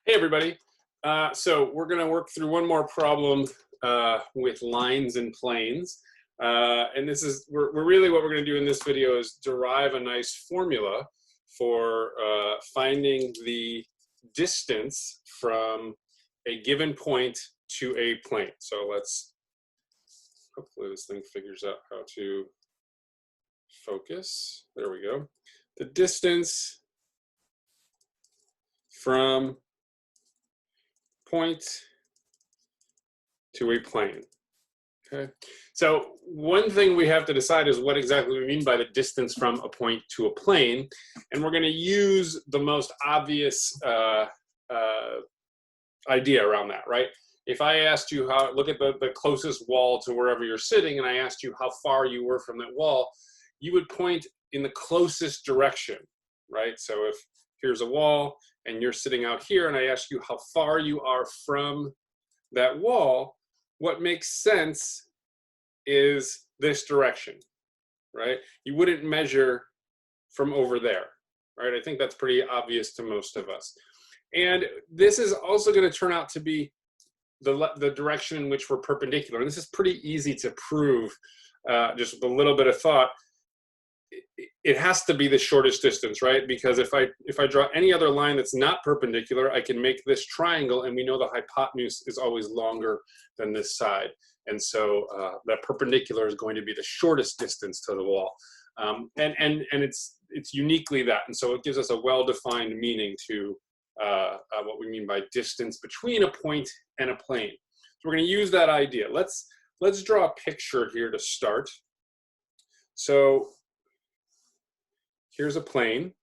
Hey everybody. So we're going to work through one more problem with lines and planes. And this is, we're really what we're going to do in this video is derive a nice formula for finding the distance from a given point to a plane. So let's, hopefully this thing figures out how to focus. There we go. The distance from point to a plane. Okay, so one thing we have to decide is what exactly we mean by the distance from a point to a plane, and we're going to use the most obvious idea around that, right? If I asked you how, look at the closest wall to wherever you're sitting, and I asked you how far you were from that wall, you would point in the closest direction, right? So if here's a wall and you're sitting out here and I ask you how far you are from that wall, what makes sense is this direction, right? You wouldn't measure from over there, right? I think that's pretty obvious to most of us. And this is also going to turn out to be the direction in which we're perpendicular. And this is pretty easy to prove just with a little bit of thought. It has to be the shortest distance, right? Because if I draw any other line that's not perpendicular, I can make this triangle, and we know the hypotenuse is always longer than this side. And so that perpendicular is going to be the shortest distance to the wall. And it's uniquely that. And so it gives us a well-defined meaning to what we mean by distance between a point and a plane. So we're going to use that idea. Let's draw a picture here to start. So here's a plane,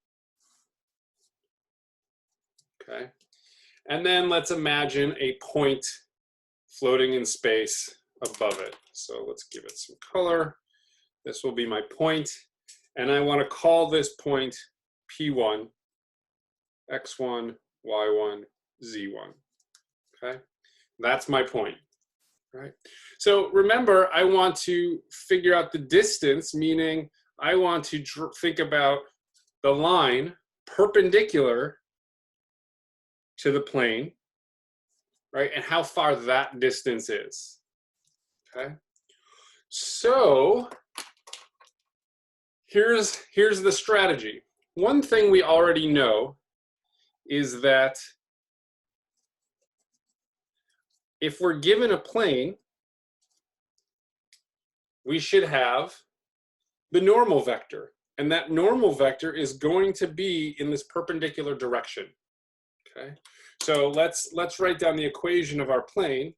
okay? And then let's imagine a point floating in space above it. So let's give it some color. This will be my point, and I want to call this point P1, X1, Y1, Z1, okay? That's my point, right? So remember, I want to figure out the distance, meaning I want to think about the line perpendicular to the plane, right? And how far that distance is, okay? So here's the strategy. One thing we already know is that if we're given a plane, we should have the normal vector, and that normal vector is going to be in this perpendicular direction, okay? So let's write down the equation of our plane,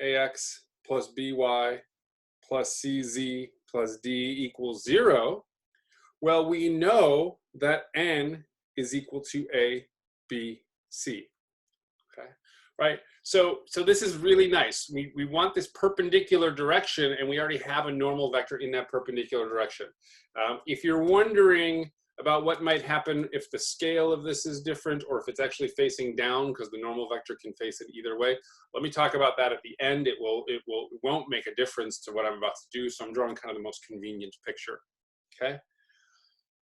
ax plus by plus cz plus d equals 0. Well, we know that n is equal to a, b, c, okay? Right? So this is really nice. We want this perpendicular direction, and we already have a normal vector in that perpendicular direction. If you're wondering about what might happen if the scale of this is different, or if it's actually facing down, because the normal vector can face it either way, let me talk about that at the end. It won't make a difference to what I'm about to do, so I'm drawing kind of the most convenient picture, okay?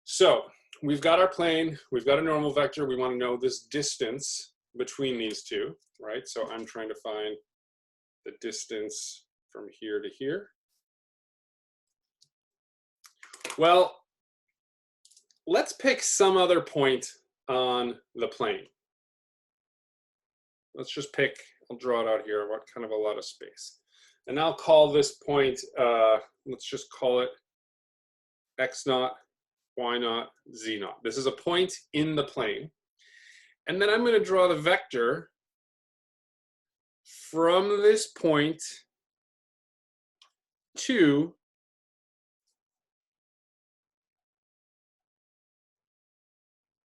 So we've got our plane, we've got a normal vector, we want to know this distance between these two, right? So I'm trying to find the distance from here to here. Well, let's pick some other point on the plane. Let's just pick, I'll draw it out here, what kind of a lot of space. And I'll call this point, let's just call it x0, y0, z0. This is a point in the plane. And then I'm going to draw the vector from this point to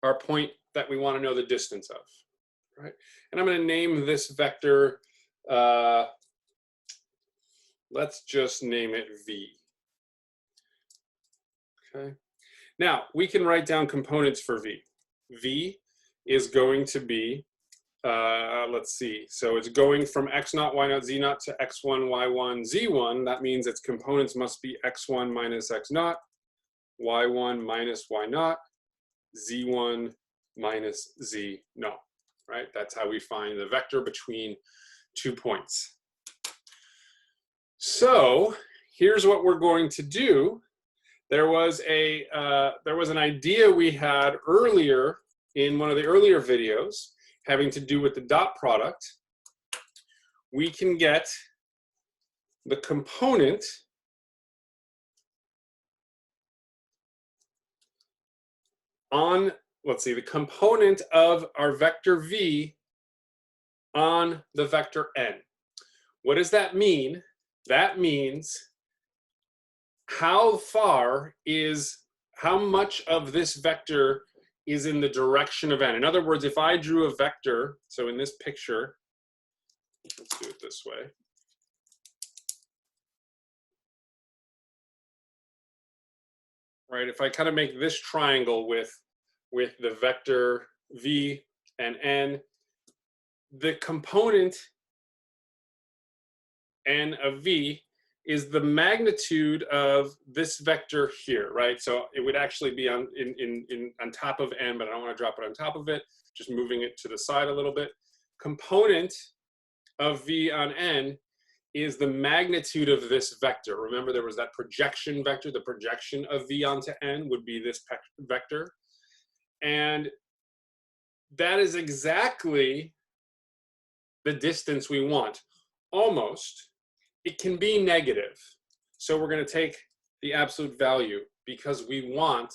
our point that we want to know the distance of, right? And I'm going to name this vector, let's just name it v. Okay. Now, we can write down components for v. V is going to be, let's see, so it's going from x0, y0, z0 to x1, y1, z1. That means its components must be x1 minus x0, y1 minus y0, z1 minus z null, right? That's how we find the vector between 2 points. So here's what we're going to do. There was an idea we had earlier in one of the earlier videos having to do with the dot product. We can get the component on, let's see, the component of our vector v on the vector n. What does that mean? That means how much of this vector is in the direction of n. In other words, if I drew a vector, so in this picture, let's do it this way. Right, if I kind of make this triangle with the vector v and n, the component n of v is the magnitude of this vector here, right? So it would actually be on top of n, but I don't want to drop it on top of it, just moving it to the side a little bit. Component of v on n is the magnitude of this vector. Remember, there was that projection vector. The projection of v onto n would be this vector. And that is exactly the distance we want, almost. It can be negative. So we're going to take the absolute value because we want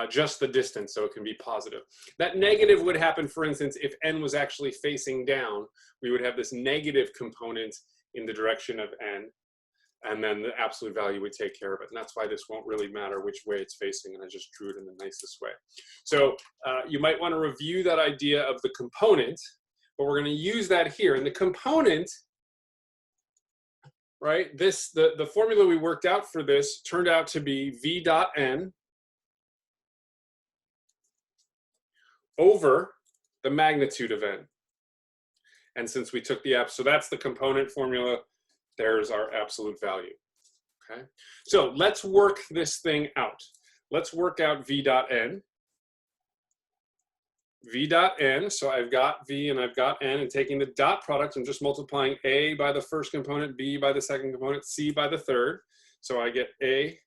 just the distance, so it can be positive. That negative would happen, for instance, if n was actually facing down, we would have this negative component in the direction of n, and then the absolute value would take care of it. And that's why this won't really matter which way it's facing, and I just drew it in the nicest way. So you might want to review that idea of the component, but we're going to use that here. And the component, right, the formula we worked out for this turned out to be v dot n over the magnitude of n. And since we took the so that's the component formula, there's our absolute value, okay? So let's work this thing out. Let's work out v dot n. V dot n, so I've got v and I've got n, and taking the dot product, I'm just multiplying a by the first component, b by the second component, c by the third. So I get a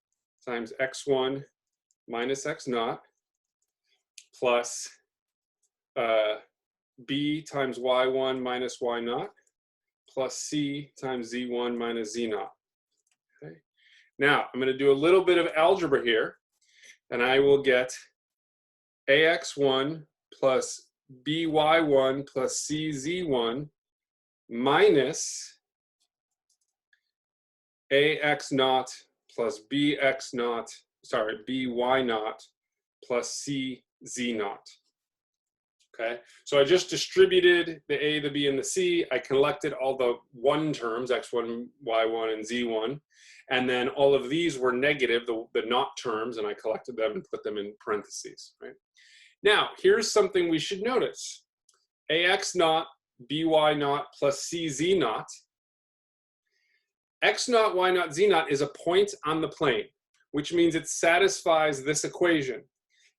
times x1 minus x naught plus b times y1 minus y naught plus c times z1 minus z naught. Okay. Now I'm going to do a little bit of algebra here, and I will get ax1 plus by1 plus cz1 minus ax naught plus bx naught, sorry, by naught plus cz naught. Okay, so I just distributed the a, the b, and the c. I collected all the one terms, x1, y1, and z1, and then all of these were negative, the not terms, and I collected them and put them in parentheses, right? Now, here's something we should notice. ax naught, by naught, plus cz naught. X naught, y naught, z naught is a point on the plane, which means it satisfies this equation.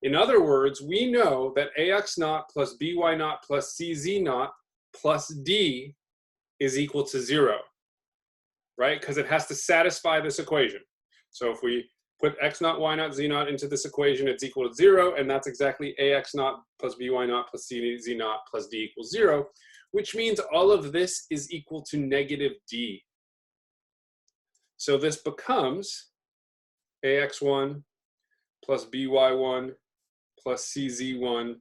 In other words, we know that ax naught plus by naught plus cz naught plus d is equal to 0, right? Because it has to satisfy this equation. So if we put x naught, y naught, z naught into this equation, it's equal to 0, and that's exactly ax naught plus by naught plus cz naught plus d equals 0, which means all of this is equal to negative d. So this becomes ax1 plus by1 plus cz1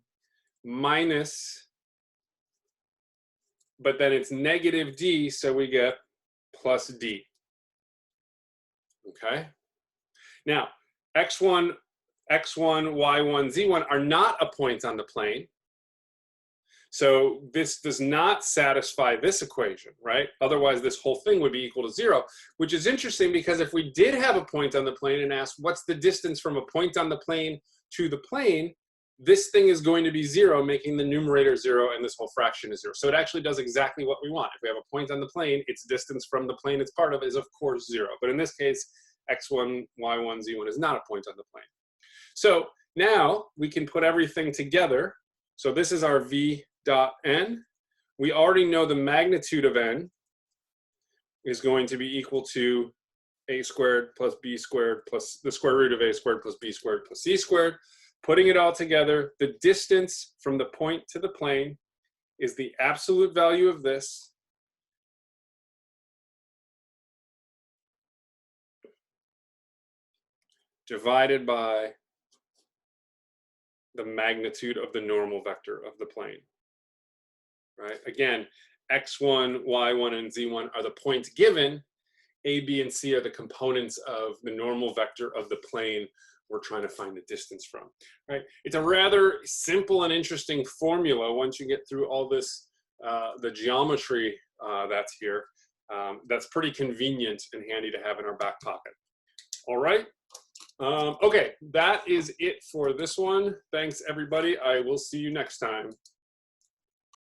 minus, but then it's negative d, so we get plus d. Okay? Now, x1, y1, z1 are not a point on the plane. So this does not satisfy this equation, right? Otherwise, this whole thing would be equal to 0, which is interesting because if we did have a point on the plane and asked what's the distance from a point on the plane to the plane, this thing is going to be 0, making the numerator 0, and this whole fraction is 0. So it actually does exactly what we want. If we have a point on the plane, its distance from the plane it's part of is, of course, 0. But in this case, x1, y1, z1 is not a point on the plane. So Now we can put everything together. So this is our v dot n. We already know the magnitude of n is going to be equal to a squared plus b squared plus the square root of a squared plus b squared plus c squared. Putting it all together, the distance from the point to the plane is the absolute value of this divided by the magnitude of the normal vector of the plane, right? Again, x1, y1, and z1 are the points given. A, B, and C are the components of the normal vector of the plane we're trying to find the distance from, right? It's a rather simple and interesting formula once you get through all this, the geometry that's here. That's pretty convenient and handy to have in our back pocket. All right. Okay, that is it for this one. Thanks, everybody. I will see you next time.